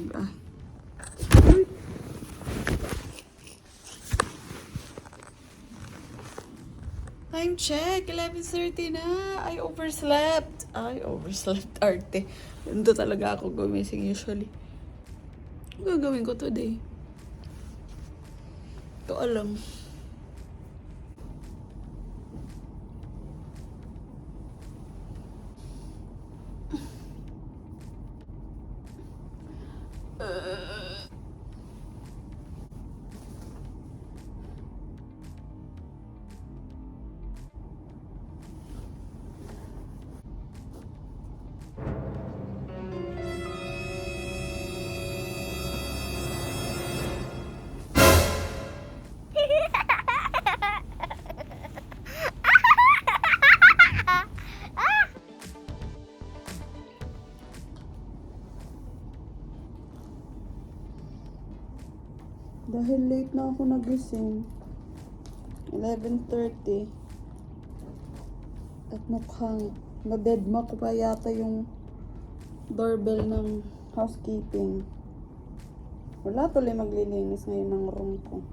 Diba? Time check, 11:30 na. I overslept. Arte. Ganito talaga ako gumising usually. Ang gagawin ko today? Ito alam. Dahil late na ako nagising, 11:30, at mukhang na-deadma ko pa yata yung doorbell ng housekeeping. Wala tuloy maglilinis ngayon ng room ko.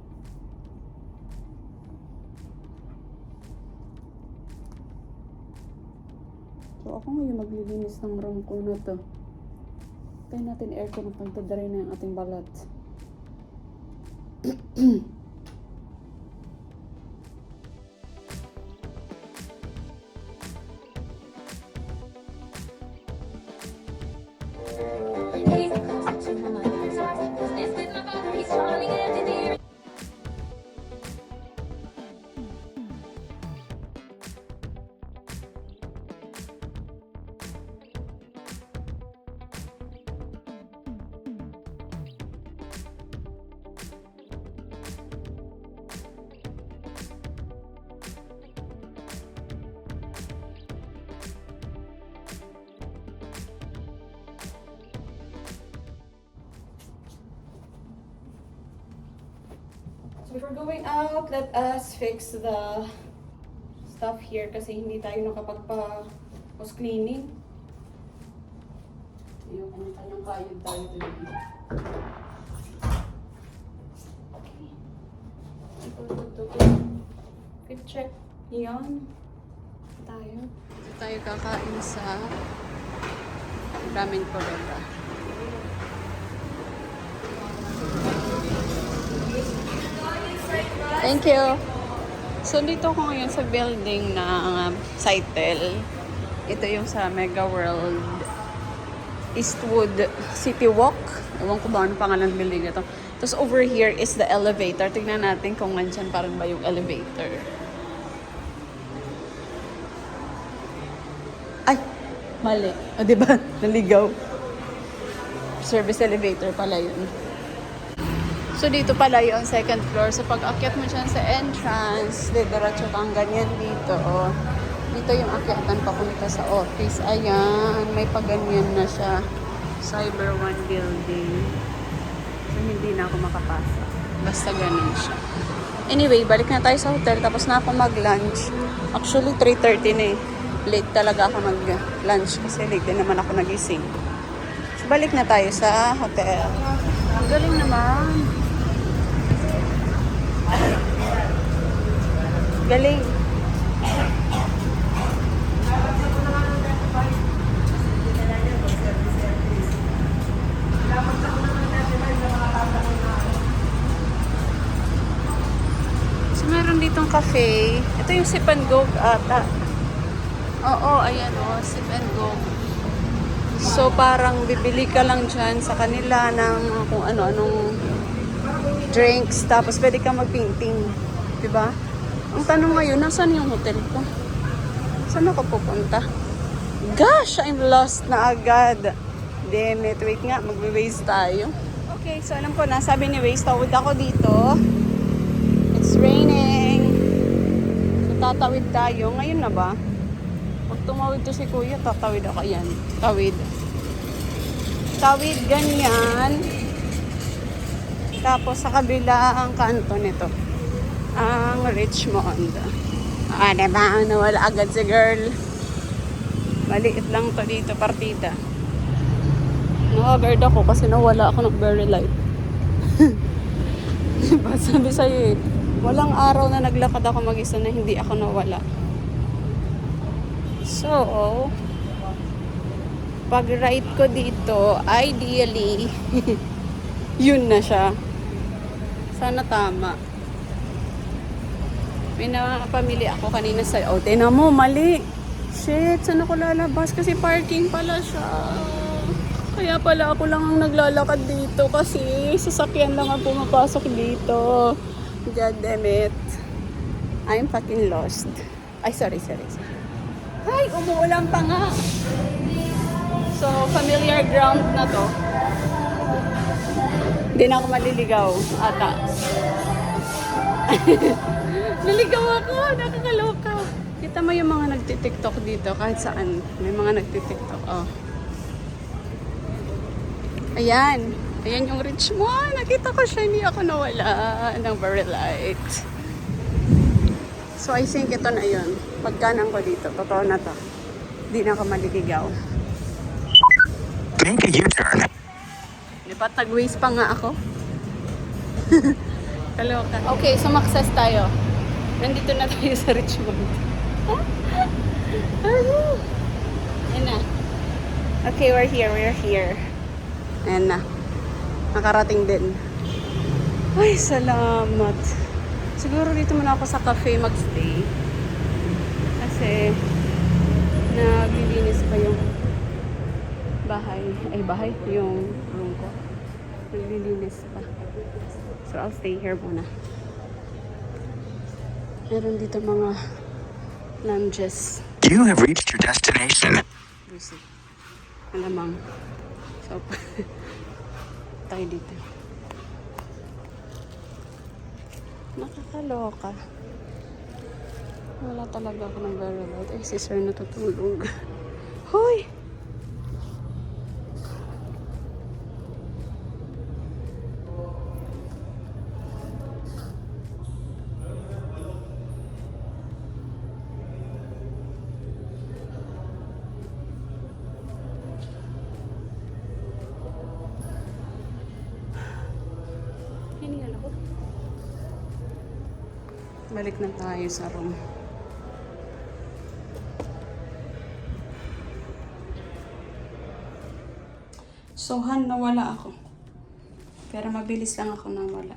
So ako ngayon maglilinis ng room ko na to. Tayo natin aircon at pagdadaray na yung ating balat. Before going out, let us fix the stuff here kasi hindi tayo nakapagpa-post cleaning. Yung kanyang kayod tayo dito. Okay. Fit check. Yan. Tayo. Dito tayo kakain sa Ramen Corona. Thank you. So, dito ako ngayon sa building ng Sitel. Ito yung sa Mega World Eastwood City Walk. Ewan ko ba ano pangalan ng building ito. Tapos over here is the elevator. Tingnan natin kung nandyan pa rin ba yung elevator. Ay! Mali. O, diba? Naligaw. Service elevator pala yun. So, dito pala yung second floor. So, pag akyat mo dyan sa entrance, diretso kang ganyan dito. Oh. Dito yung akyatan papunta sa office. Ayan, may paganyan na siya. Cyber One building. So, hindi na ako makapasok. Basta ganun siya. Anyway, balik na tayo sa hotel. Tapos na ako mag-lunch. Actually, 3:30 na eh. Late talaga ako mag-lunch kasi late din naman ako nagising. So, balik na tayo sa hotel. Ang galing naman. Galing. So, meron ditong cafe. Ito yung Sip and Go ata. Oo, ayan o. Sip and Go. So, parang bibili ka lang dyan sa kanila ng kung ano-anong drinks. Tapos, pwede ka mag-painting. Diba? Ang tanong ngayon, nasaan yung hotel ko? Saan ako pupunta? Gosh, I'm lost na agad. Damn it. Wait nga, magbe-waze tayo. Okay, so alam ko na, sabi ni Waze, tawid ako dito. It's raining. So, tatawid tayo. Ngayon na ba? Pag tumawid to si Kuya, tatawid ako. Ayan, tawid. Tawid, ganyan. Tapos sa kabila ang kanto nito. Ang Richmond. Diba? Nawala agad si girl. Maliit lang to dito, partida. Nakagard ako kasi nawala ako ng berry light. Diba? Sabi sa'yo eh, walang araw na naglakad ako mag-isa na hindi ako nawala. So, pag ride ko dito, ideally, yun na siya. Sana tama. May nakapamili ako kanina sa... Oh, tingnan mo, mali. Shit, saan ako lalabas? Kasi parking pala siya. Kaya pala ako lang ang naglalakad dito kasi sasakyan lang ang pumapasok dito. God damn it. I'm fucking lost. Ay, sorry. Ay, umuulan pa nga. So, familiar ground na to. Hindi na ako maliligaw, ata. Naligaw ako, nakakaloka. Kita mo yung mga nagtitiktok dito, kahit saan. May mga nagtitiktok, oh. Ayan. Ayan yung rich mo. Nakita ko siya, hindi ako nawala ng very light. So, I think ito na yun. Pagkanan ko dito, totoo na to. Hindi na ako maliligaw. Make a U-turn. Di ba, tag-waste pa nga ako? Kaloka. Okay, so sumakses tayo. Nandito na tayo sa Richmond. Ayan na. Okay, we're here. Ayan na. Nakarating din. Ay, salamat. Siguro dito muna ako sa cafe magstay. Kasi naglilinis pa yung bahay, yung room ko. Naglilinis pa. So, I'll stay here muna. Meron dito mga lounges. You have reached your destination. Busy. Malamang. So, tayo dito. Nakakaloka. Wala talaga ako ng very light. Ay, si sir natutulog. Hoy! Hiningal ako. Balik na tayo sa room. So, nawala ako. Pero mabilis lang ako nawala.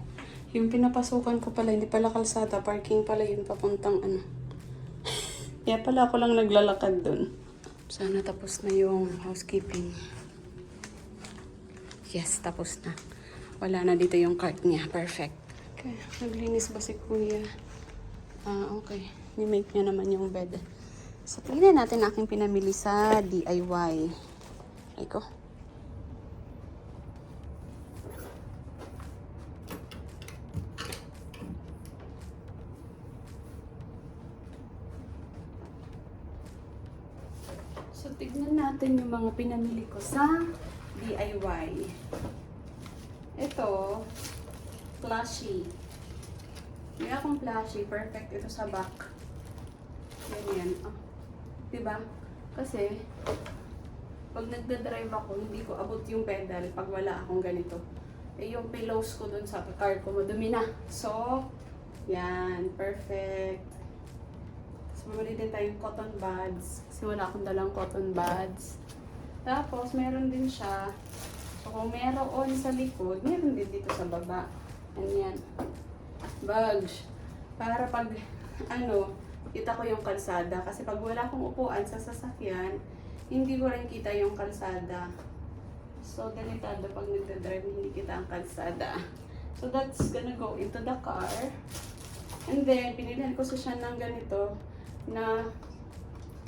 Yung pinapasukan ko pala, hindi pala kalsada, parking pala yun papuntang ano. Kaya pala ako lang naglalakad dun. Sana tapos na yung housekeeping. Yes, tapos na. Wala na dito yung cart niya. Perfect. Okay, naglinis ba si kuya? Okay. Ni-make niya naman yung bed. So, tingnan natin aking pinamili sa DIY. Ay ko. So, tignan natin yung mga pinamili ko sa DIY. Ito, plushie. May akong plushie. Perfect ito sa back. Ganyan. Diba? Kasi, pag nagdadrive ako, hindi ko abot yung pedal pag wala akong ganito. Eh, yung pillows ko dun sa car ko, madumi na. So, yan. Perfect. So, mamali din tayong cotton buds. Kasi wala akong dalang cotton buds. Tapos, meron din siya. So, kung meron sa likod, meron din dito sa baba. Ayan. Bags. Para pag, kita ko yung kalsada. Kasi pag wala akong upuan sa sasakyan, hindi ko rin kita yung kalsada. So, delikado pag nagdadrive, hindi kita ang kalsada. So, that's gonna go into the car. And then, pinilihan ko siya ng ganito na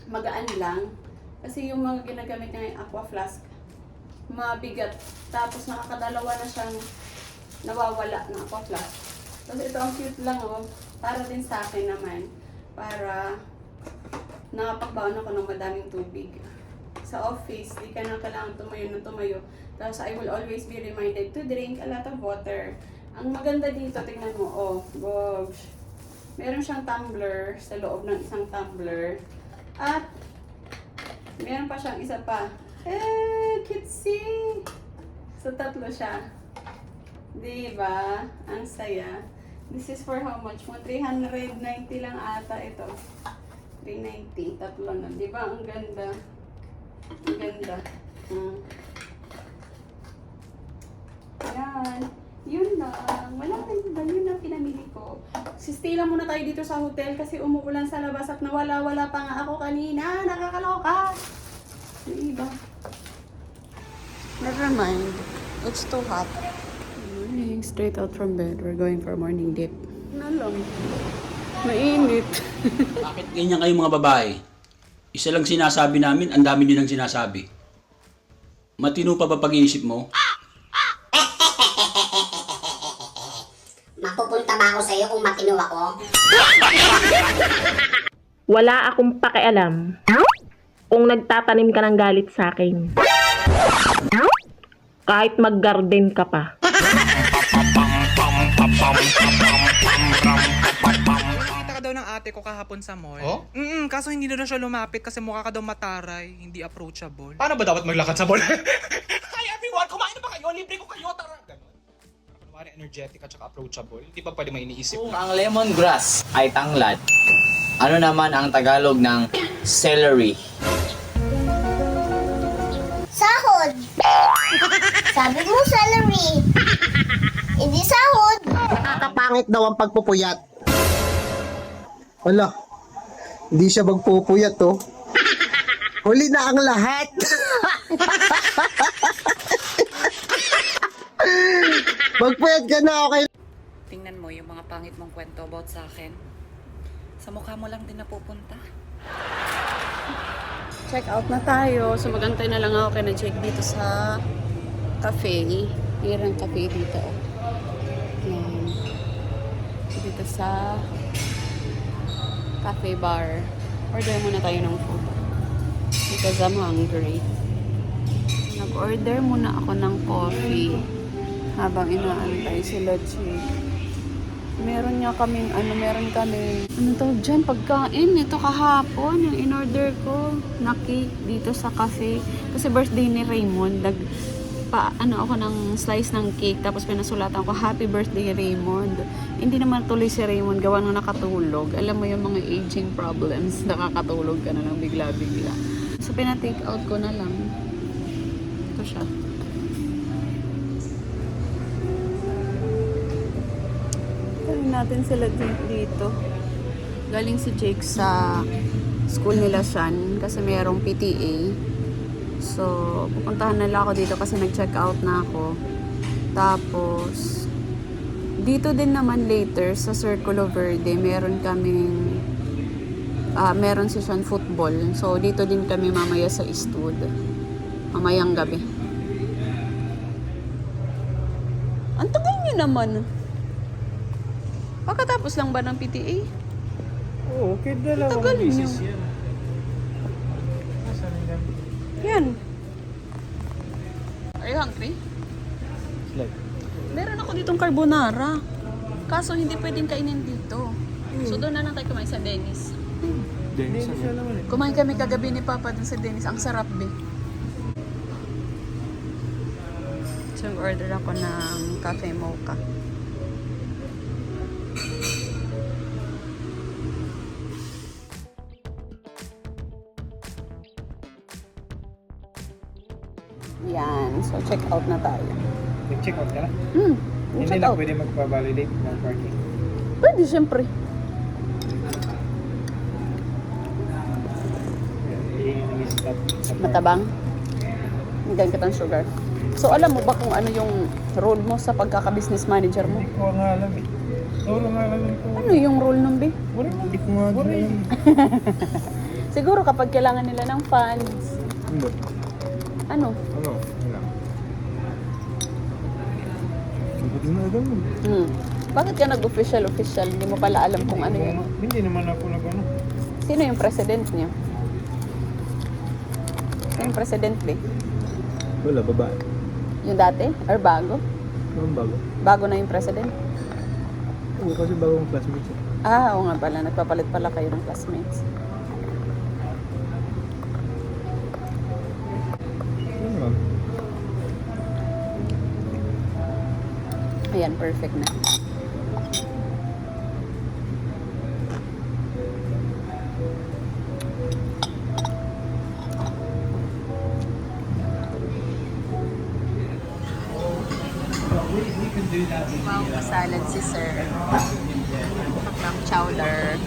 magaan lang. Kasi yung mga ginagamit niya yung aqua flask, mabigat. Tapos nakakadalawa na siyang nawawala ng aqua flask. Tapos ito ang cute lang para din sa akin naman. Para nakapagbaon ako ng madaming tubig. Sa office, di ka na kailangan tumayo. Tapos I will always be reminded to drink a lot of water. Ang maganda dito, tingnan mo, gosh. Meron siyang tumbler sa loob ng isang tumbler. At meron pa siyang isa pa. Cutesy! So, tatlo siya. Diba? Ang saya. This is for how much mo? 390 lang ata ito. 390. Tatlo na. Diba? Ang ganda. Ang ganda. Yan. Yun lang. Wala rin ba? Yun lang pinamili ko. Stay lang muna tayo dito sa hotel kasi umuulan sa labas at nawala-wala pa nga ako kanina. Nakakaloka. Diba? Never mind. It's too hot. Morning. Straight out from bed. We're going for morning dip. Na lang. Mainit. Bakit ganyan kayo mga babae? Isa lang sinasabi namin, ang dami nilang sinasabi. Matino pa ba pag-iisip mo? Mapupunta ba ako sa'yo kung matino ako? Wala akong pakialam kung nagtatanim ka ng galit sa akin. Kahit mag-garden ka pa. Nakita ka daw ng ate ko kahapon sa mall. Oh? Kaso hindi na daw siya lumapit kasi mukha ka daw mataray, hindi approachable. Paano ba dapat maglakad sa mall? Hi everyone! Kumain na ba kayo? Libre ko kayo! Tara! Ganon. Kunwari energetic at saka approachable, hindi pa pwede may iniisip. Kung ang lemongrass ay tanglad, ano naman ang Tagalog ng celery? Sahod! Sabi mo celery. Hindi sahod. Nakakapangit daw ang pagpupuyat. Wala. Hindi siya magpupuyat, oh. Huli na ang lahat. Magpuyat ka na, okay? Tingnan mo yung mga pangit mong kwento about sa akin. Sa mukha mo lang din napupunta. Check out na tayo. So, magantay na lang ako kaya na-check dito sa cafe. Mayroong cafe dito. Yan. Dito sa cafe bar. Order muna tayo ng food. Because I'm hungry. Nag-order muna ako ng coffee habang inaantay sila Chick. Meron kami to dyan, pagkain. Ito kahapon, yung in-order ko na cake dito sa cafe. Kasi birthday ni Raymond, ako ng slice ng cake, tapos pinasulatan ko, happy birthday Raymond. Hindi naman tuloy si Raymond, gawa nung nakatulog. Alam mo yung mga aging problems, nakakatulog ka na lang bigla-bigla. So, pina-take out ko na lang. Ito siya. Tarin natin sila dito. Galing si Jake sa school nila Shan kasi mayroong PTA. So, pupuntahan na lang ako dito kasi nag-check out na ako. Tapos, dito din naman later sa Circulo Verde, meron si Shan football. So, dito din kami mamaya sa Eastwood. Mamayang gabi. Ang tagal nyo naman. Pagkatapos lang ba ng PTA? Oo, okay, dalawang Tagal nyo. yan. Yan. Are you hungry? Like, Meron ako ditong carbonara. Kaso hindi pwedeng kainin dito. So doon na lang tayo kumain sa Dennis. Kumain kami kagabi ni Papa dun sa Dennis. Ang sarap be. So order ako ng cafe mocha. Yan. So check out na tayo. nag-check out ka na? Hindi Check na out. pwede magpa-validate ng parking. Pwede syempre. I-stop sa Matabang. Hanggang kitang sugar. So alam mo ba kung ano yung role mo sa pagkaka-business manager mo? Hindi ko nga alam eh. Wala nga alam ko. Ano yung role nun, be? Hindi ko nga alam. Siguro kapag kailangan nila ng funds. Hindi. Ano? Ano? Wala. Hindi na alam mo. Bakit ka nag-official? Hindi mo pala alam kung ano yun. Hindi naman ako nag-ano. Sino yung president niyo? Sino yung president, be? Wala, babae. Yung dati? Or bago? Anong bago? Bago na yung president? Oo, kasi bagong classmates. Oo nga pala. Nagpapalit pala kayo ng classmates. Ano ma'am? Ayan, perfect na. Wow, salad si sir. Clam chowder.